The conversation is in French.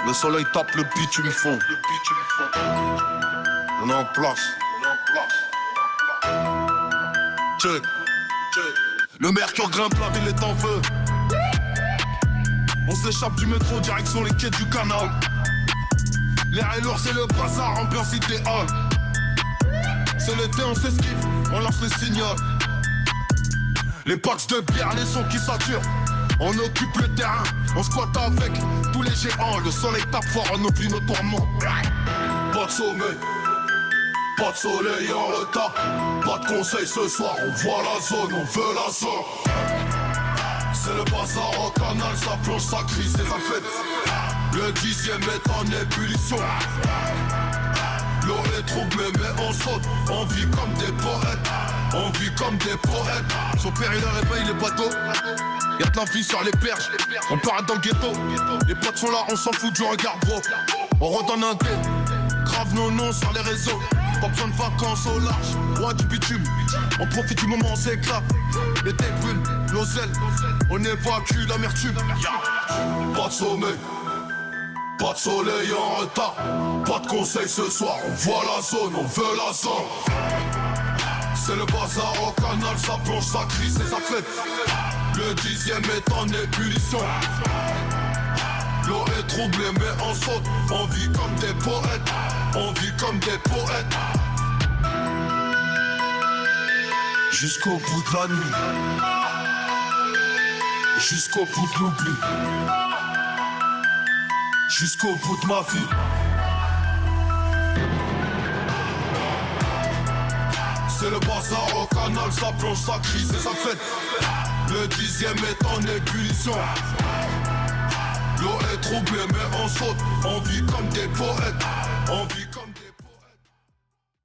Le soleil tape le bitume fond. On est en place. Check. Le mercure grimpe, la ville est en feu. On s'échappe du métro, direction les quais du canal. L'air est lourd, c'est le bazar, ambiance idéale. C'est l'été, on s'esquive, on lance les signaux. Les packs de bière, les sons qui saturent. On occupe le terrain, on squatte avec tous les géants. Le soleil tape fort, on oublie nos tourments. Pas de sommeil, pas de soleil en retard. Pas de conseil ce soir, on voit la zone, on veut la zone. C'est le bazar au canal, ça plonge, ça crie, c'est ça fête. Le 10e est en ébullition. L'eau est troublée mais on saute. On vit comme des poètes. On vit comme des poètes. Son père il a réveillé les bateaux. Y'a de la vie sur les berges. On part dans le ghetto. Les potes sont là, on s'en fout du regard bro. On redonne un dé. Grave nos noms sur les réseaux. Pas besoin de vacances au large. Loin du bitume. On profite du moment, on s'éclate. Les têtes brûlent, l'oseille. On évacue l'amertume. Pas de sommeil. Pas de soleil en retard, pas de conseil ce soir, on voit la zone, on veut la zone. C'est le bazar au canal, ça plonge, ça crie, c'est sa fête. Le 10e est en ébullition. L'eau est troublée mais on saute, on vit comme des poètes. On vit comme des poètes. Jusqu'au bout de la nuit. Jusqu'au bout de l'oubli. Jusqu'au bout de ma vie. C'est le bazar au canal, ça plonge, ça crie, c'est sa fête. Le 10e est en ébullition. L'eau est troublée mais on saute. On vit comme des poètes. On vit